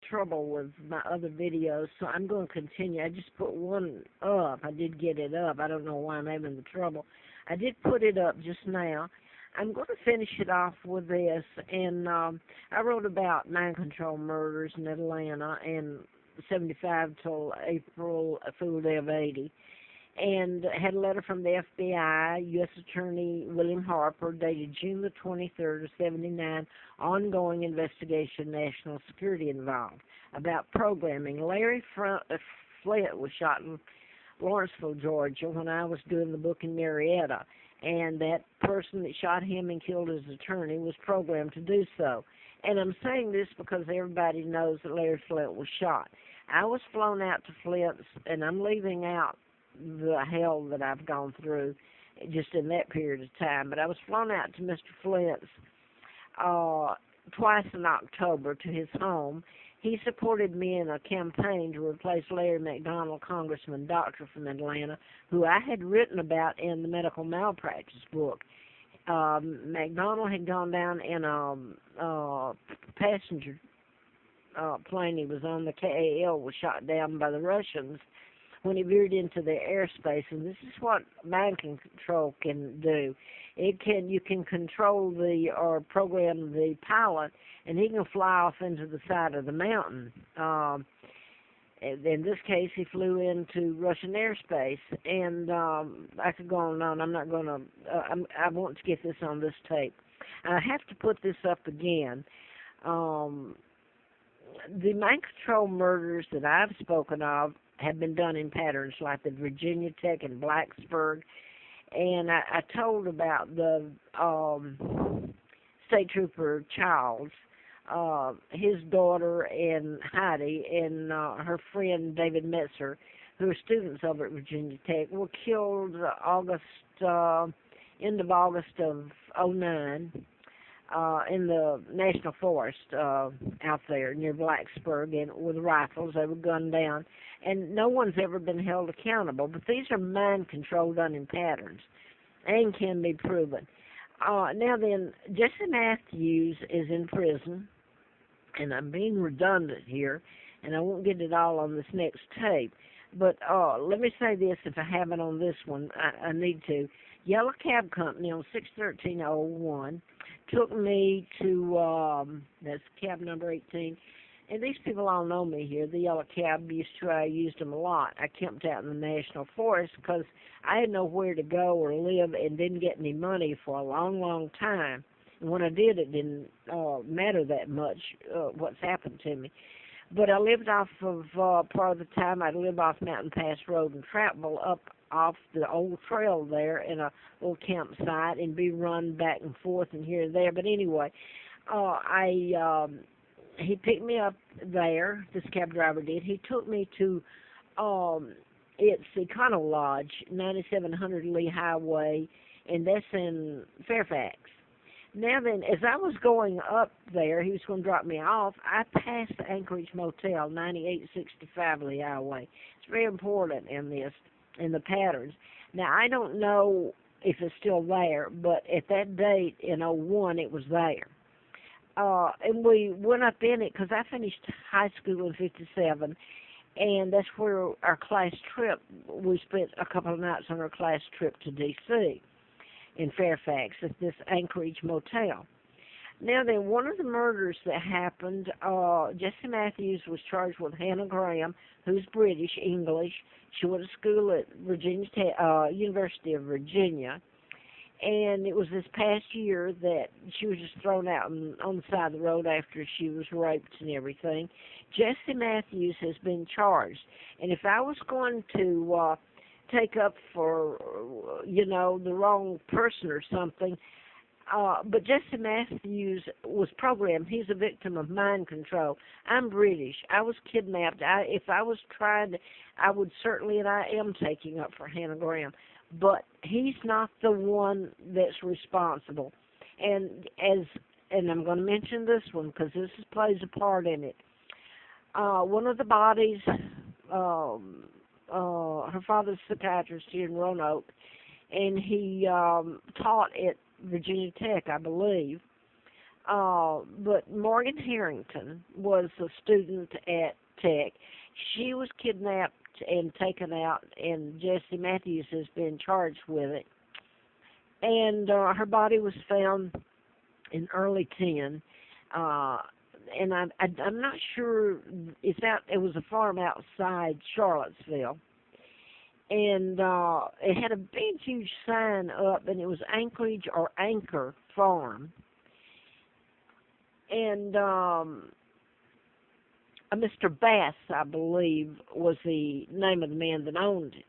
trouble with my other videos, so I'm going to continue. I just put one up. I did get it up. I don't know why I'm having the trouble. I did put it up just now. I'm going to finish it off with this, and I wrote about mind control murders in Atlanta and 75 till April Fool Day of 80. And had a letter from the FBI, U.S. Attorney William Harper, dated June the 23rd of 79, ongoing investigation, national security involved, about programming. Larry Flint was shot in Lawrenceville, Georgia, when I was doing the book in Marietta, and that person that shot him and killed his attorney was programmed to do so. And I'm saying this because everybody knows that Larry Flint was shot. I was flown out to Flint's, and I'm leaving out the hell that I've gone through just in that period of time. But I was flown out to Mr. Flint's twice in October to his home. He supported me in a campaign to replace Larry McDonald, congressman, doctor from Atlanta, who I had written about in the medical malpractice book. McDonald had gone down in a passenger plane. He was on the KAL, was shot down by the Russians when he veered into their airspace, and this is what mind control can do. You can control or program the pilot, and he can fly off into the side of the mountain. In this case, he flew into Russian airspace, and I could go on and on. I'm not going to. I want to get this on this tape. I have to put this up again. The mind control murders that I've spoken of have been done in patterns like the Virginia Tech in Blacksburg, and I told about the State Trooper Childs, his daughter and Heidi, and her friend David Metzer, who are students over at Virginia Tech, were killed end of August of '09. In the National Forest out there near Blacksburg, and with rifles. They were gunned down, and no one's ever been held accountable. But these are mind control done in patterns and can be proven. Now then, Jesse Matthews is in prison, and I'm being redundant here, and I won't get it all on this next tape. But let me say this, if I haven't on this one, I need to. Yellow Cab Company on 61301 took me to, that's cab number 18, and these people all know me here. The Yellow Cab I used them a lot. I camped out in the National Forest because I had nowhere to go or live and didn't get any money for a long, long time. And when I did, it didn't matter that much what's happened to me. But I lived off of, part of the time, I'd live off Mountain Pass Road and travel up off the old trail there in a little campsite and be run back and forth and here and there. But anyway, he picked me up there, this cab driver did. He took me to, it's Econo Lodge, 9700 Lee Highway, and that's in Fairfax. Now then, as I was going up there, he was going to drop me off, I passed the Anchorage Motel, 9865 Lee Highway. It's very important in the patterns. Now, I don't know if it's still there, but at that date in '01, it was there. And we went up in it because I finished high school in '57, and that's where our class trip, we spent a couple of nights on our class trip to D.C. in Fairfax at this Anchorage Motel. Now then, one of the murders that happened, Jesse Matthews was charged with Hannah Graham, who's British, English. She went to school at University of Virginia. And it was this past year that she was just thrown out on the side of the road after she was raped and everything. Jesse Matthews has been charged. And if I was going to take up for, the wrong person or something, but Jesse Matthews was programmed. He's a victim of mind control. I'm British. I was kidnapped. If I was tried, I would certainly, and I am taking up for Hannah Graham. But he's not the one that's responsible. And I'm going to mention this one because this plays a part in it. One of the bodies, her father's a psychiatrist here in Roanoke, and he taught at Virginia Tech, I believe. But Morgan Harrington was a student at Tech. She was kidnapped and taken out, and Jesse Matthews has been charged with it. And her body was found in early 10. And I'm not sure if that it was a farm outside Charlottesville, and it had a big huge sign up, and it was Anchorage or Anchor Farm, and Mr. Bass, I believe, was the name of the man that owned it.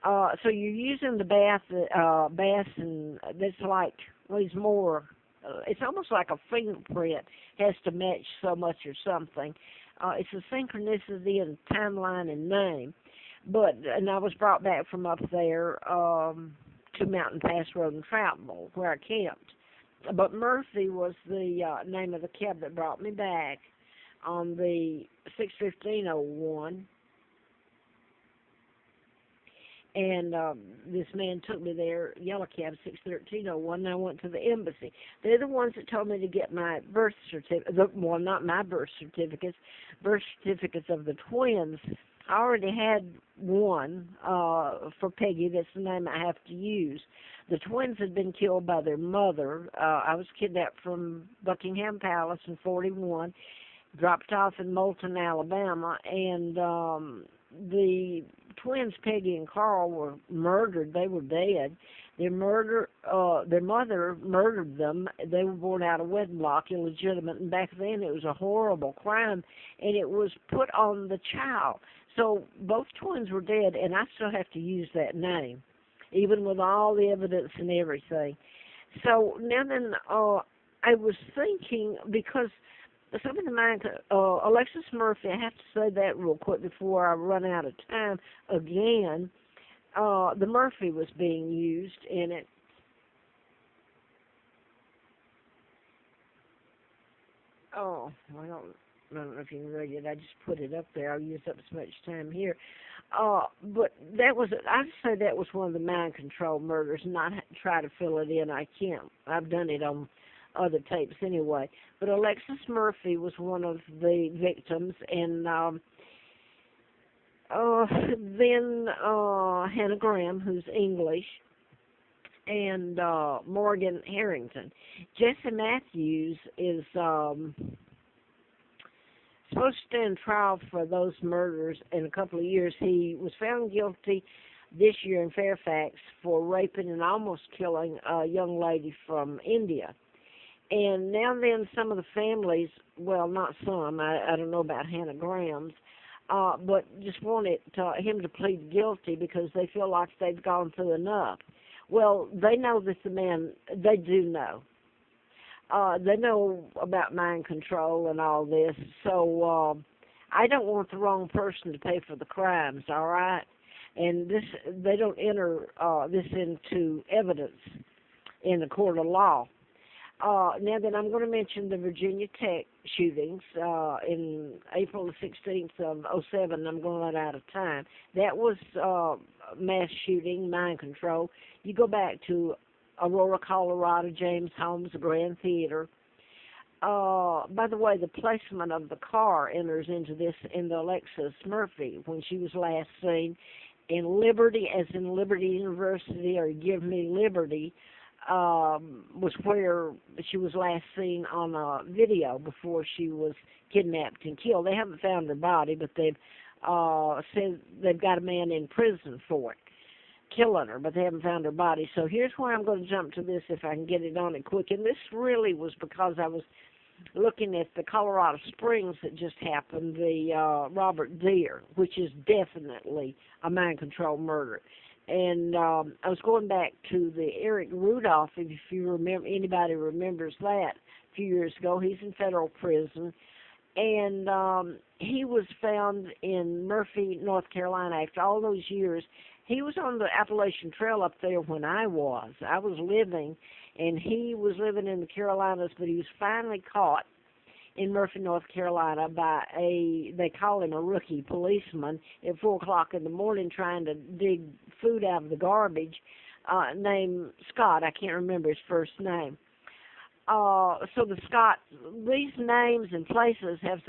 So you're using the Bass, and that's like, well, he's more. It's almost like a fingerprint has to match so much or something. It's a synchronicity and timeline and name. And I was brought back from up there to Mountain Pass Road and Troutville, where I camped. But Murphy was the name of the cab that brought me back on the 6/15/01. And this man took me there, yellow cab, 6/13/01, and I went to the embassy. They're the ones that told me to get my birth certificate, well, not my birth certificates of the twins. I already had one for Peggy. That's the name I have to use. The twins had been killed by their mother. I was kidnapped from Buckingham Palace in 41, dropped off in Moulton, Alabama, and the twins, Peggy and Carl, were murdered. They were dead. Their mother murdered them. They were born out of wedlock, illegitimate, and back then it was a horrible crime, and it was put on the child. So both twins were dead, and I still have to use that name, even with all the evidence and everything. So now then, I was thinking, because some of the mind, Alexis Murphy, I have to say that real quick before I run out of time again. The Murphy was being used in it. Oh, I don't know if you can read it. I just put it up there. I'll use up so much time here. But that was, I'd say that was one of the mind control murders, not try to fill it in. I can't. I've done it on other tapes anyway. But Alexis Murphy was one of the victims, and then Hannah Graham, who's English, and Morgan Harrington. Jesse Matthews is supposed to stand trial for those murders in a couple of years. He was found guilty this year in Fairfax for raping and almost killing a young lady from India. And now then, some of the families, well, not some, I don't know about Hannah Graham's, but just wanted him to plead guilty because they feel like they've gone through enough. Well, they know that the man, they do know. They know about mind control and all this, so I don't want the wrong person to pay for the crimes, all right? And this, they don't enter this into evidence in the court of law. Now then, I'm going to mention the Virginia Tech shootings in April the 16th of '07. I'm going to run out of time. That was mass shooting, mind control. You go back to Aurora, Colorado, James Holmes, the Grand Theater. By the way, the placement of the car enters into this in the Alexis Murphy when she was last seen in Liberty, as in Liberty University, or Give Me Liberty, was where she was last seen on a video before she was kidnapped and killed. They haven't found her body, but they've said they've got a man in prison for it, killing her, but they haven't found her body. So here's where I'm going to jump to this if I can get it on it quick. And this really was because I was looking at the Colorado Springs that just happened, the Robert Deere, which is definitely a mind control murder. And I was going back to the Eric Rudolph, if you remember, anybody remembers that, a few years ago. He's in federal prison. And he was found in Murphy, North Carolina. After all those years, he was on the Appalachian Trail up there when I was. I was living, and he was living in the Carolinas, but he was finally caught in Murphy, North Carolina by they call him a rookie policeman at 4 o'clock in the morning trying to dig food out of the garbage, named Scott. I can't remember his first name. So the Scott, these names and places have